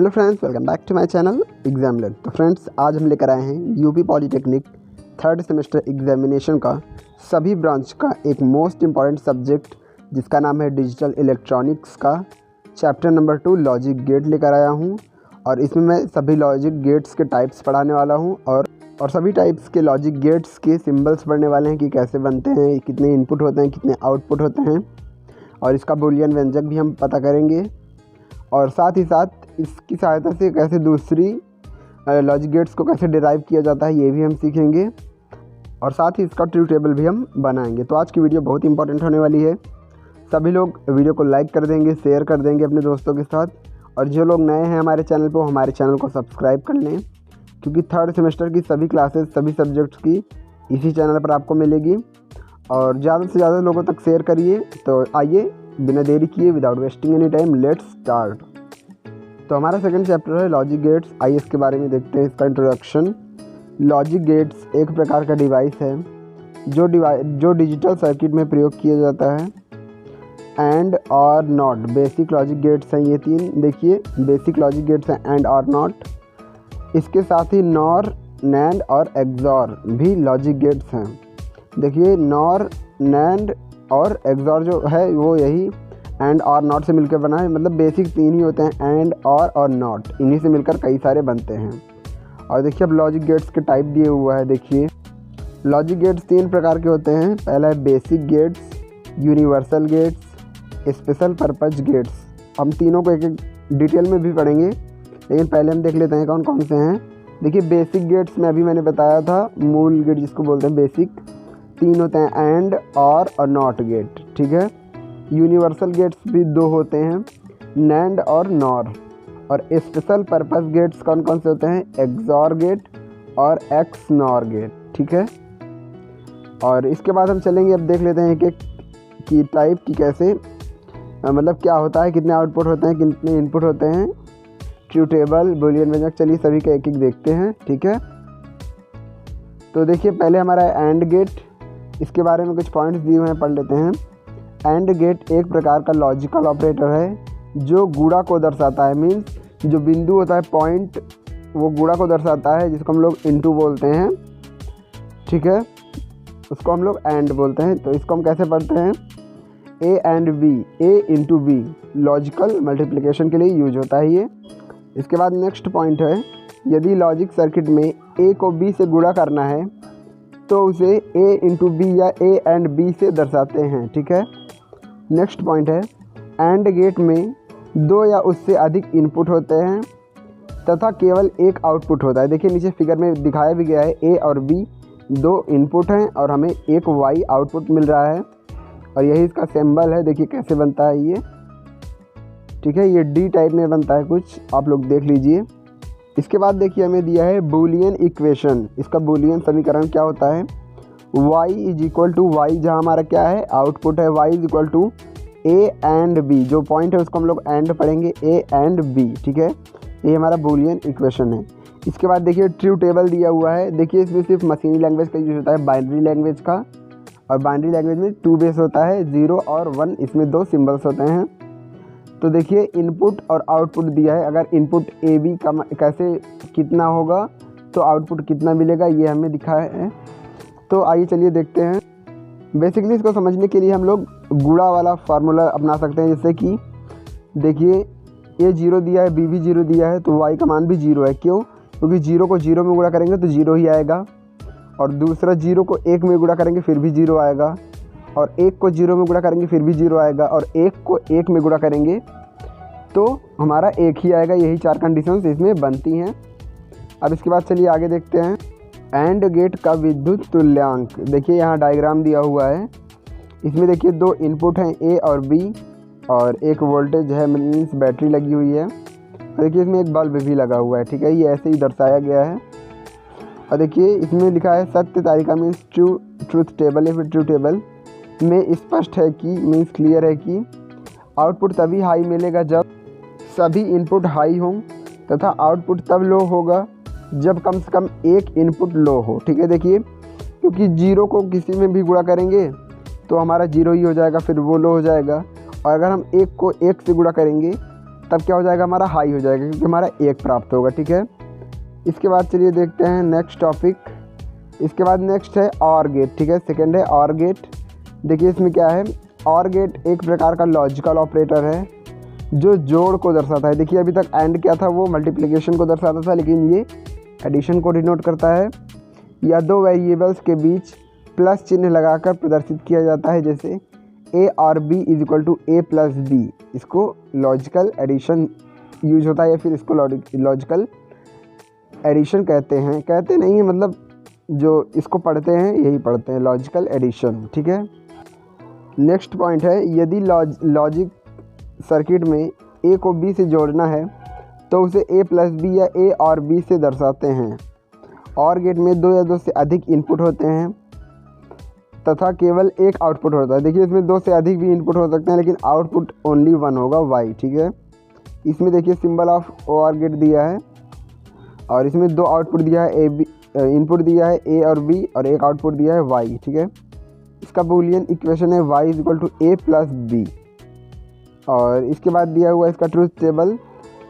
Hello friends, welcome back to my channel exam learn. तो friends, आज हम लेकर आए हैं UP polytechnic third semester examination का सभी ब्रांच का एक मोस्ट इम्पॉर्टेंट सब्जेक्ट जिसका नाम है डिजिटल इलेक्ट्रॉनिक्स का चैप्टर नंबर 2 लॉजिक गेट लेकर आया हूं। और इसमें मैं सभी लॉजिक गेट्स के टाइप्स पढ़ाने वाला हूं और सभी टाइप्स के लॉजिक गेट्स के सिंबल्स पढ़ने वाले हैं कि कैसे बनते हैं, कितने इनपुट होते हैं, कितने आउटपुट होते हैं, और इसका बूलियन व्यंजक भी हम पता करेंगे। और साथ ही साथ इसकी सहायता से कैसे दूसरी लॉजिक गेट्स को कैसे डिराइव किया जाता है ये भी हम सीखेंगे, और साथ ही इसका ट्रू टेबल भी हम बनाएंगे। तो आज की वीडियो बहुत इंपॉर्टेंट होने वाली है। सभी लोग वीडियो को लाइक कर देंगे, शेयर कर देंगे अपने दोस्तों के साथ, और जो लोग नए हैं हमारे चैनल पर हमारे चैनल को सब्सक्राइब कर लें, क्योंकि थर्ड सेमेस्टर की सभी क्लासेस सभी सब्जेक्ट्स की इसी चैनल पर आपको मिलेगी। और ज़्यादा से ज़्यादा लोगों तक शेयर करिए। तो आइए बिना देरी किए, without wasting any time, let's start. तो हमारा सेकंड चैप्टर है लॉजिक गेट्स। आइए इसके बारे में देखते हैं, इसका इंट्रोडक्शन। लॉजिक गेट्स एक प्रकार का डिवाइस है जो डिजिटल सर्किट में प्रयोग किया जाता है। एंड और नॉट बेसिक लॉजिक गेट्स हैं ये तीन। देखिए, बेसिक लॉजिक गेट्स हैं एंड और नॉट। इसके साथ ही नॉर, नैंड और एक्सॉर भी लॉजिक गेट्स हैं। देखिए, नॉर, नैंड और एक्सॉर जो है वो यही एंड और नॉट से मिलकर बना है। मतलब बेसिक तीन ही होते हैं, एंड और नॉट, इन्हीं से मिलकर कई सारे बनते हैं। और देखिए अब लॉजिक गेट्स के टाइप दिए हुआ है। देखिए, लॉजिक गेट्स तीन प्रकार के होते हैं। पहला है basic gates, universal gates, special purpose gates. हम तीनों को एक एक डिटेल में भी पढ़ेंगे, लेकिन पहले हम देख लेते हैं कौन कौन से हैं। देखिए, बेसिक गेट्स में अभी मैंने बताया था, मूल गेट जिसको बोलते हैं बेसिक, तीन होते हैं, एंड और नॉट गेट। ठीक है। यूनिवर्सल गेट्स भी दो होते हैं, नैंड और नॉर। और स्पेशल पर्पस गेट्स कौन कौन से होते हैं, एक्सॉर गेट और एक्स नॉर गेट। ठीक है। और इसके बाद हम चलेंगे, अब देख लेते हैं एक एक की टाइप की कैसे मतलब क्या होता है, कितने आउटपुट होते हैं, कितने इनपुट होते हैं, ट्रू टेबल, बूलियन व्यंजक। चलिए सभी का एक एक देखते हैं। ठीक है। तो देखिए, पहले हमारा है एंड गेट। इसके बारे में कुछ पॉइंट्स दिए हुए हैं, पढ़ लेते हैं। एंड गेट एक प्रकार का लॉजिकल ऑपरेटर है जो गुणा को दर्शाता है। मीन्स जो बिंदु होता है, पॉइंट, वो गुणा को दर्शाता है, जिसको हम लोग इनटू बोलते हैं। ठीक है। उसको हम लोग एंड बोलते हैं। तो इसको हम कैसे पढ़ते हैं, A and B, A into B, logical multiplication के लिए यूज होता है ये। इसके बाद नेक्स्ट पॉइंट है, यदि लॉजिक सर्किट में ए को बी से गुणा करना है तो उसे ए इंटू बी या ए एंड बी से दर्शाते हैं। ठीक है। नेक्स्ट पॉइंट है, एंड गेट में दो या उससे अधिक इनपुट होते हैं तथा केवल एक आउटपुट होता है। देखिए, नीचे फिगर में दिखाया भी गया है, ए और बी दो इनपुट हैं और हमें एक वाई आउटपुट मिल रहा है, और यही इसका सिंबल है। देखिए कैसे बनता है ये। ठीक है। ये डी टाइप में बनता है कुछ, आप लोग देख लीजिए। इसके बाद देखिए हमें दिया है बूलियन इक्वेशन। इसका बूलियन समीकरण क्या होता है, y is equal to Y, जहाँ हमारा क्या है, आउटपुट है, y is equal to A and B. जो पॉइंट है उसको हम लोग एंड पढ़ेंगे, ए एंड बी। ठीक है। ये हमारा बूलियन इक्वेशन है। इसके बाद देखिए ट्रू टेबल दिया हुआ है। देखिए, इसमें सिर्फ मशीनी लैंग्वेज का यूज होता है, बाइनरी लैंग्वेज का। और बाइनरी लैंग्वेज में 2 बेस होता है, 0 और 1, इसमें 2 सिम्बल्स होते हैं। तो देखिए, इनपुट और आउटपुट दिया है। अगर इनपुट ए बी का कैसे कितना होगा तो आउटपुट कितना मिलेगा, ये हमें दिखाया है। तो आइए चलिए देखते हैं। बेसिकली इसको समझने के लिए हम लोग गुणा वाला फार्मूला अपना सकते हैं। जैसे कि देखिए, ए 0 दिया है, बी भी 0 दिया है, तो वाई का मान भी 0 है। क्यों? क्योंकि 0 को 0 में गुणा करेंगे तो 0 ही आएगा, और दूसरा 0 को 1 में गुणा करेंगे फिर भी 0 आएगा, और 1 को 0 में गुणा करेंगे फिर भी 0 आएगा, और 1 को 1 में गुणा करेंगे तो हमारा 1 ही आएगा। यही 4 कंडीशंस इसमें बनती हैं। अब इसके बाद चलिए आगे देखते हैं, एंड गेट का विद्युत तुल्यांक। देखिए, यहाँ डायग्राम दिया हुआ है। इसमें देखिए 2 इनपुट हैं, ए और बी, और एक वोल्टेज है, मीन्स बैटरी लगी हुई है। देखिए, इसमें एक बल्ब भी लगा हुआ है। ठीक है। ये ऐसे ही दर्शाया गया है। और देखिए, इसमें लिखा है सत्य तालिका, मीन्स ट्रूथ टेबल या फिर ट्रू टेबल में स्पष्ट है कि, मीन्स क्लियर है कि आउटपुट तभी हाई मिलेगा जब सभी इनपुट हाई हों, तथा आउटपुट तब लो होगा जब कम से कम एक इनपुट लो हो। ठीक है। देखिए, क्योंकि 0 को किसी में भी गुणा करेंगे तो हमारा 0 ही हो जाएगा, फिर वो लो हो जाएगा। और अगर हम 1 को 1 से गुणा करेंगे तब क्या हो जाएगा, हमारा हाई हो जाएगा क्योंकि हमारा 1 प्राप्त होगा। ठीक है, इसके बाद चलिए देखते हैं नेक्स्ट टॉपिक। इसके बाद नेक्स्ट है ऑर गेट। ठीक है, सेकेंड है ऑर गेट। देखिए इसमें क्या है, ऑर गेट एक प्रकार का लॉजिकल ऑपरेटर है जो जोड़ को दर्शाता है। देखिए अभी तक एंड क्या था, वो मल्टीप्लिकेशन को दर्शाता था, लेकिन ये एडिशन को डिनोट करता है। या दो वेरिएबल्स के बीच प्लस चिन्ह लगाकर प्रदर्शित किया जाता है, जैसे ए और B is equal to A plus B. इसको लॉजिकल एडिशन यूज होता है, या फिर इसको लॉजिकल एडिशन कहते नहीं है, मतलब जो इसको पढ़ते हैं यही पढ़ते हैं, लॉजिकल एडिशन। ठीक है, नेक्स्ट पॉइंट है, यदि लॉजिक सर्किट में ए को बी से जोड़ना है तो उसे ए प्लस बी या ए और बी से दर्शाते हैं। और गेट में 2 या 2 से अधिक इनपुट होते हैं तथा केवल एक आउटपुट होता है। देखिए इसमें 2 से अधिक भी इनपुट हो सकते हैं, लेकिन आउटपुट ओनली 1 होगा, वाई। ठीक है, इसमें देखिए सिंबल ऑफ और गेट दिया है और इसमें 2 आउटपुट दिया है, इनपुट दिया है ए और बी और एक आउटपुट दिया है वाई। ठीक है, इसका बूलियन इक्वेशन है Y is equal to A plus B. और इसके बाद दिया हुआ इसका ट्रूथ टेबल।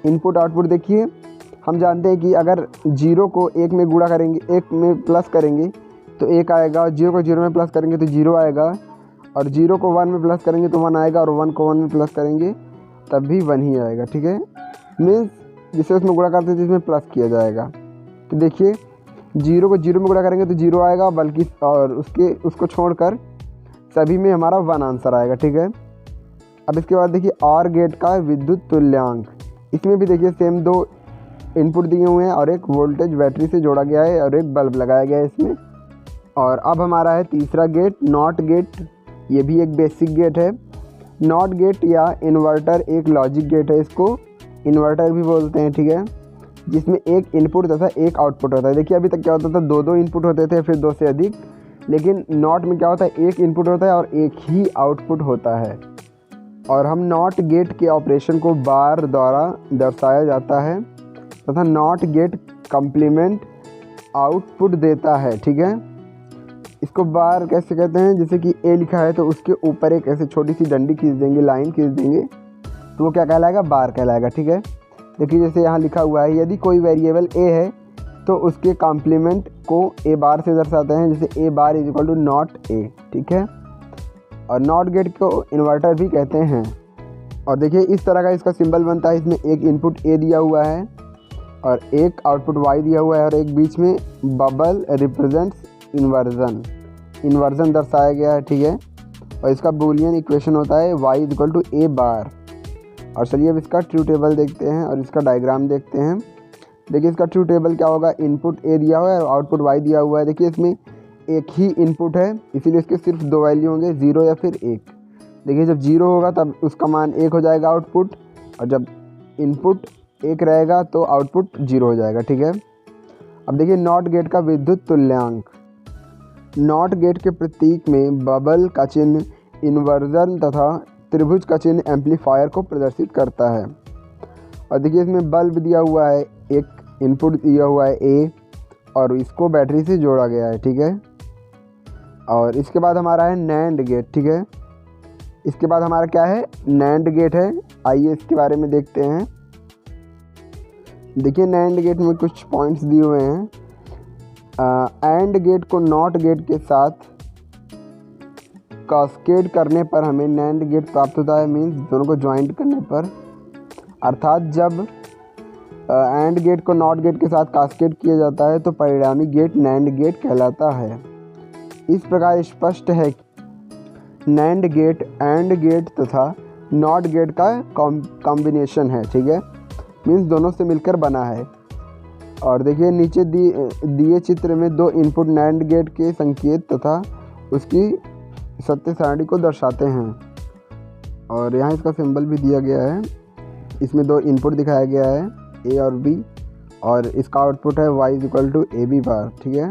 इनपुट आउटपुट देखिए, हम जानते हैं कि अगर 0 को 1 में गुणा करेंगे, 1 में प्लस करेंगे तो 1 आएगा, और 0 को 0 में प्लस करेंगे तो 0 आएगा, और 0 को 1 में प्लस करेंगे तो 1 आएगा, और 1 को 1 में प्लस करेंगे तब भी 1 ही आएगा। ठीक है, मीन्स जिसे उसमें गुणा करते थे इसमें प्लस किया जाएगा। तो देखिए 0 को 0 में गुणा करेंगे तो 0 आएगा, बल्कि और उसको छोड़कर सभी में हमारा 1 आंसर आएगा। ठीक है, अब इसके बाद देखिए और गेट का विद्युत तुल्यांक। इसमें भी देखिए सेम 2 इनपुट दिए हुए हैं और एक वोल्टेज बैटरी से जोड़ा गया है और एक बल्ब लगाया गया है इसमें। और अब हमारा है तीसरा गेट, नॉट गेट। ये भी एक बेसिक गेट है। नॉट गेट या इन्वर्टर एक लॉजिक गेट है, इसको इन्वर्टर भी बोलते हैं। ठीक है, जिसमें एक इनपुट तथा एक आउटपुट होता है। देखिए अभी तक क्या होता था, 2 इनपुट होते थे, फिर 2 से अधिक, लेकिन नॉट में क्या होता है, एक इनपुट होता है और एक ही आउटपुट होता है। और हम नॉट गेट के ऑपरेशन को बार द्वारा दर्शाया जाता है तथा नॉट गेट कम्प्लीमेंट आउटपुट देता है। ठीक है, इसको बार कैसे कहते हैं, जैसे कि ए लिखा है तो उसके ऊपर एक ऐसे छोटी सी डंडी खींच देंगे, लाइन खींच देंगे, तो वो क्या कहलाएगा, बार कहलाएगा। ठीक है, देखिए जैसे यहाँ लिखा हुआ है, यदि कोई वेरिएबल ए है तो उसके कॉम्प्लीमेंट को ए बार से दर्शाते हैं, जैसे A bar is equal to not A. ठीक है, और नॉट गेट को इन्वर्टर भी कहते हैं। और देखिए इस तरह का इसका सिंबल बनता है। इसमें एक इनपुट ए दिया हुआ है और एक आउटपुट वाई दिया हुआ है, और एक बीच में बबल रिप्रेजेंट्स इन्वर्जन दर्शाया गया है। ठीक है, और इसका बूलियन इक्वेशन होता है वाई इज इक्वल टू ए बार। और चलिए अब इसका ट्रू टेबल देखते हैं और इसका डायग्राम देखते हैं। देखिए इसका ट्रू टेबल क्या होगा, इनपुट ए दिया हुआ है और आउटपुट वाई दिया हुआ है। देखिए इसमें एक ही इनपुट है, इसीलिए इसके सिर्फ 2 वैल्यू होंगे, 0 या फिर 1। देखिए जब 0 होगा तब उसका मान 1 हो जाएगा आउटपुट, और जब इनपुट 1 रहेगा तो आउटपुट 0 हो जाएगा। ठीक है, अब देखिए नॉट गेट का विद्युत तुल्यांक। नॉट गेट के प्रतीक में बबल का चिन्ह इन्वर्जन तथा त्रिभुज का चिन्ह एम्पलीफायर को प्रदर्शित करता है। और देखिए इसमें बल्ब दिया हुआ है, एक इनपुट दिया हुआ है ए, और इसको बैटरी से जोड़ा गया है। ठीक है, और इसके बाद हमारा है नैंड गेट। ठीक है, इसके बाद हमारा क्या है, नैंड गेट है। आइए इसके बारे में देखते हैं। देखिए नैंड गेट में कुछ पॉइंट्स दिए हुए हैं। एंड गेट को नॉट गेट के साथ कास्केड करने पर हमें नैंड गेट प्राप्त होता है, मीन्स दोनों को ज्वाइंट करने पर। अर्थात जब एंड गेट को नॉट गेट के साथ कास्केड किया जाता है तो परिणामी गेट नैंड गेट कहलाता है। इस प्रकार स्पष्ट है कि नैंड गेट एंड गेट तथा नॉट गेट का कॉम्बिनेशन है। ठीक है, मीन्स दोनों से मिलकर बना है। और देखिए नीचे दिए चित्र में 2 इनपुट नैंड गेट के संकेत तथा उसकी सत्य सारणी को दर्शाते हैं। और यहाँ इसका सिंबल भी दिया गया है। इसमें 2 इनपुट दिखाया गया है, ए और बी, और इसका आउटपुट है Y is equal to A B bar. ठीक है,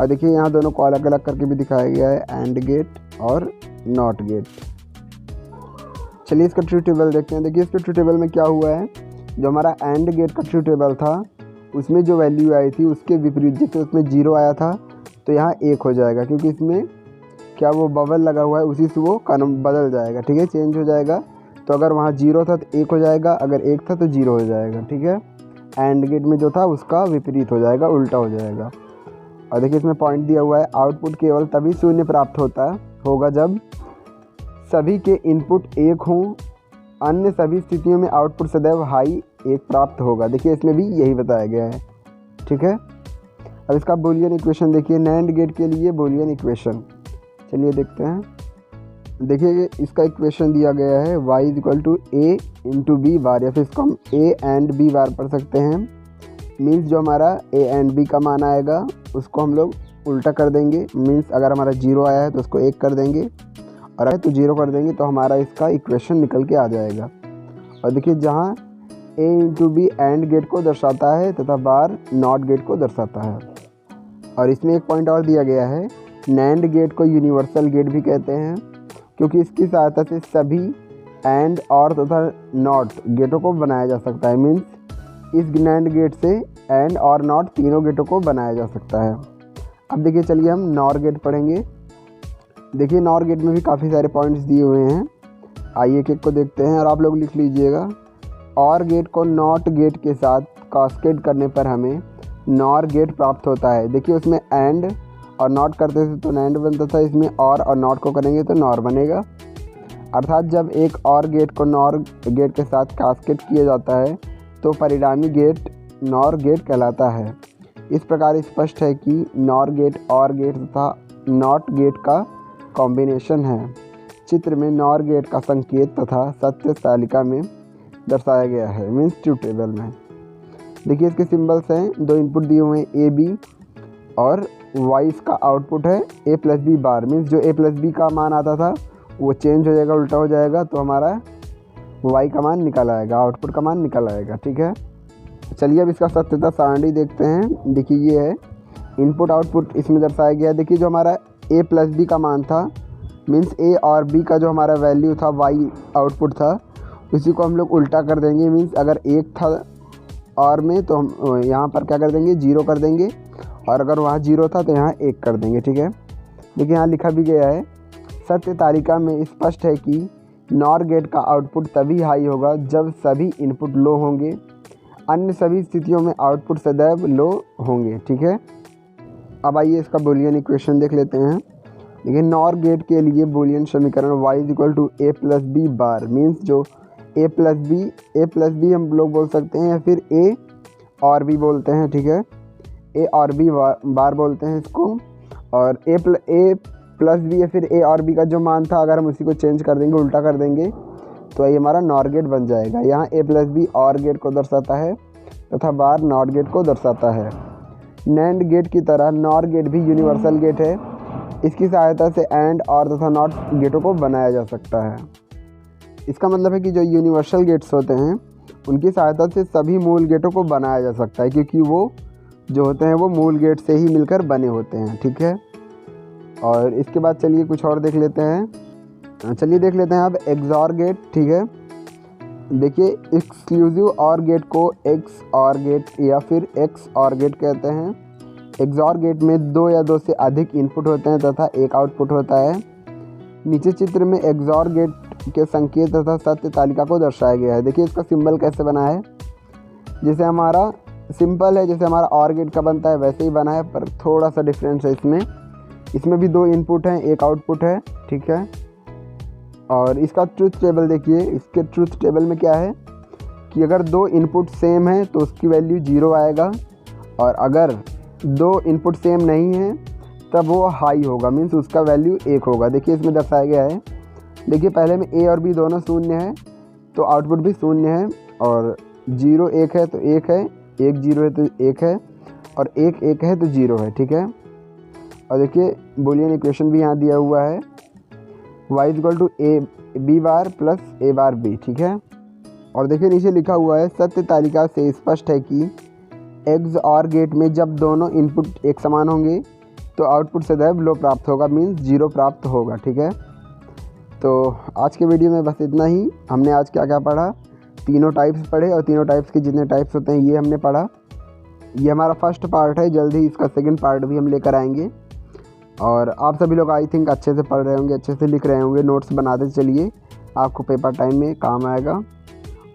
और देखिए यहाँ दोनों को अलग अलग करके भी दिखाया गया है, एंड गेट और नॉट गेट। चलिए इसका ट्रू टेबल देखते हैं। देखिए इसके ट्रू टेबल में क्या हुआ है, जो हमारा एंड गेट का ट्रू टेबल था उसमें जो वैल्यू आई थी उसके विपरीत, जैसे उसमें 0 आया था तो यहाँ 1 हो जाएगा, क्योंकि इसमें क्या वो बबल लगा हुआ है, उसी से वो बदल जाएगा। ठीक है, चेंज हो जाएगा, तो अगर वहाँ 0 था तो 1 हो जाएगा, अगर 1 था तो 0 हो जाएगा, ठीक है। एंड गेट में जो था उसका विपरीत हो जाएगा, उल्टा हो जाएगा। और देखिए इसमें पॉइंट दिया हुआ है, आउटपुट केवल तभी शून्य प्राप्त होगा जब सभी के इनपुट 1 हों, अन्य सभी स्थितियों में आउटपुट सदैव हाई 1 प्राप्त होगा। देखिए इसमें भी यही बताया गया है, ठीक है। अब इसका बूलियन इक्वेशन देखिए, नैंड गेट के लिए बूलियन इक्वेशन, चलिए देखते हैं। देखिए इसका इक्वेशन दिया गया है y = a × b बार, या फिर इसको हम a एंड b बार पढ़ सकते हैं। मीन्स जो हमारा a एंड b का मान आएगा उसको हम लोग उल्टा कर देंगे। मीन्स अगर हमारा 0 आया है तो उसको 1 कर देंगे, और अगर तो 0 कर देंगे तो हमारा इसका इक्वेशन निकल के आ जाएगा। और देखिए जहाँ a × b एंड गेट को दर्शाता है तथा बार नॉट गेट को दर्शाता है। और इसमें एक पॉइंट और दिया गया है, नैंड गेट को यूनिवर्सल गेट भी कहते हैं, क्योंकि इसकी सहायता से सभी एंड और तथा नॉट गेटों को बनाया जा सकता है। मीन्स इस नैंड गेट से एंड और नॉट तीनों गेटों को बनाया जा सकता है। अब देखिए चलिए हम नॉर गेट पढ़ेंगे। देखिए नॉर गेट में भी काफ़ी सारे पॉइंट्स दिए हुए हैं, आइए एक एक को देखते हैं और आप लोग लिख लीजिएगा। और गेट को नॉट गेट के साथ कास्केड करने पर हमें नॉर गेट प्राप्त होता है। देखिए उसमें एंड और नॉट करते थे तो नैंड बनता था, इसमें और नॉट को करेंगे तो नॉर बनेगा। अर्थात जब एक और गेट को नॉर गेट के साथ कास्केड किया जाता है तो परिणामी गेट नॉर गेट कहलाता है। इस प्रकार स्पष्ट है कि नॉर गेट और गेट तथा नॉट गेट का कॉम्बिनेशन है। चित्र में नॉर गेट का संकेत तथा सत्य तालिका में दर्शाया गया है, मीन्स ट्रूथ टेबल में। देखिए इसके सिंबल्स हैं, 2 इनपुट दिए हुए हैं ए बी, और y इसका आउटपुट है a + b बार। मीन्स जो a + b का मान आता था वो चेंज हो जाएगा, उल्टा हो जाएगा, तो हमारा y का मान निकल आएगा, आउटपुट का मान निकल आएगा, ठीक है। चलिए अब इसका सत्यता सारणी देखते हैं। देखिए ये है इनपुट आउटपुट, इसमें दर्शाया गया है। देखिए जो हमारा a + b का मान था, मीन्स a और b का जो हमारा वैल्यू था y आउटपुट था, उसी को हम लोग उल्टा कर देंगे। मीन्स अगर 1 था और में तो हम यहाँ पर क्या कर देंगे, 0 कर देंगे, और अगर वहाँ 0 था तो यहाँ 1 कर देंगे, ठीक है। देखिए यहाँ लिखा भी गया है, सत्य तालिका में स्पष्ट है कि नॉर गेट का आउटपुट तभी हाई होगा जब सभी इनपुट लो होंगे, अन्य सभी स्थितियों में आउटपुट सदैव लो होंगे, ठीक है। अब आइए इसका बूलियन इक्वेशन देख लेते हैं। देखिए नॉर गेट के लिए बूलियन समीकरण y = a + b bar. Means जो a + b हम लोग बोल सकते हैं, या फिर a और b बोलते हैं, ठीक है। a और b बार बोलते हैं इसको। और a + b या फिर a और b का जो मान था, अगर हम उसी को चेंज कर देंगे, उल्टा कर देंगे, तो ये हमारा नॉर गेट बन जाएगा। यहाँ a + b और गेट को दर्शाता है तथा बार नॉट गेट को दर्शाता है। नैंड गेट की तरह नॉर गेट भी यूनिवर्सल गेट है। इसकी सहायता से एंड और तथा नॉट गेटों को बनाया जा सकता है। इसका मतलब है कि जो यूनिवर्सल गेट्स होते हैं उनकी सहायता से सभी मूल गेटों को बनाया जा सकता है, क्योंकि वो जो होते हैं वो मूल गेट से ही मिलकर बने होते हैं, ठीक है। और इसके बाद चलिए कुछ और देख लेते हैं। चलिए देख लेते हैं अब एक्सऑर गेट, ठीक है। देखिए एक्सक्लूसिव और गेट को एक्स और गेट या फिर एक्स और गेट कहते हैं। एक्सऑर गेट में 2 या 2 से अधिक इनपुट होते हैं तथा 1 आउटपुट होता है। नीचे चित्र में एक्सऑर गेट के संकेत तथा सत्य तालिका को दर्शाया गया है। देखिए इसका सिंबल कैसे बना है, जैसे हमारा सिंपल है, जैसे हमारा और गेट का बनता है वैसे ही बना है, पर थोड़ा सा डिफरेंस है इसमें भी 2 इनपुट हैं, 1 आउटपुट है, ठीक है। और इसका ट्रूथ टेबल देखिए, इसके ट्रूथ टेबल में क्या है कि अगर 2 इनपुट सेम है तो उसकी वैल्यू 0 आएगा, और अगर 2 इनपुट सेम नहीं है तब वो हाई होगा, मीन्स उसका वैल्यू 1 होगा। देखिए इसमें दर्शाया गया है। देखिए पहले में a और b दोनों शून्य है तो आउटपुट भी शून्य है, और 0 1 है तो 1 है, 1 0 है तो 1 है, और 1 1 है तो 0 है, ठीक है। और देखिए बूलियन इक्वेशन भी यहाँ दिया हुआ है, y = a b bar + a bar b, ठीक है। और देखिए नीचे लिखा हुआ है, सत्य तालिका से स्पष्ट है कि एक्स और गेट में जब दोनों इनपुट एक समान होंगे तो आउटपुट सदैव लो प्राप्त होगा, मीन्स 0 प्राप्त होगा, ठीक है। तो आज के वीडियो में बस इतना ही। हमने आज क्या क्या पढ़ा, तीनों टाइप्स पढ़े, और तीनों टाइप्स के जितने टाइप्स होते हैं ये हमने पढ़ा। ये हमारा फर्स्ट पार्ट है, जल्द ही इसका सेकंड पार्ट भी हम लेकर आएंगे। और आप सभी लोग आई थिंक अच्छे से पढ़ रहे होंगे, अच्छे से लिख रहे होंगे, नोट्स बनाते चलिए, आपको पेपर टाइम में काम आएगा।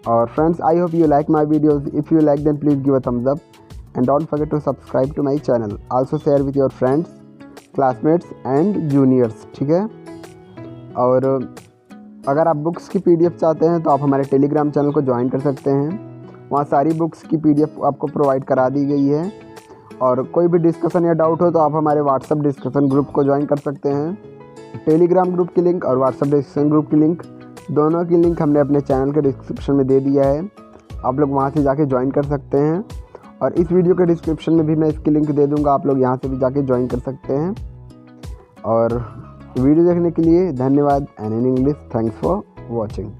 और friends, I hope you like my videos. If you like then please give a thumbs up and don't forget to subscribe to my channel. Also share with your friends, classmates and juniors, ठीक है। और अगर आप books की PDF चाहते हैं तो आप हमारे टेलीग्राम चैनल को ज्वाइन कर सकते हैं। वहाँ सारी बुक्स की PDF आपको प्रोवाइड करा दी गई है। और कोई भी डिस्कशन या डाउट हो तो आप हमारे व्हाट्सएप डिस्कशन ग्रुप को ज्वाइन कर सकते हैं। टेलीग्राम ग्रुप की लिंक और व्हाट्सएप डिस्कशन ग्रुप की लिंक, दोनों की लिंक हमने अपने चैनल के डिस्क्रिप्शन में दे दिया है। आप लोग वहाँ से जाके ज्वाइन कर सकते हैं। और इस वीडियो के डिस्क्रिप्शन में भी मैं इसकी लिंक दे दूँगा, आप लोग यहाँ से भी जाके ज्वाइन कर सकते हैं। और वीडियो देखने के लिए धन्यवाद। And in English, thanks for watching.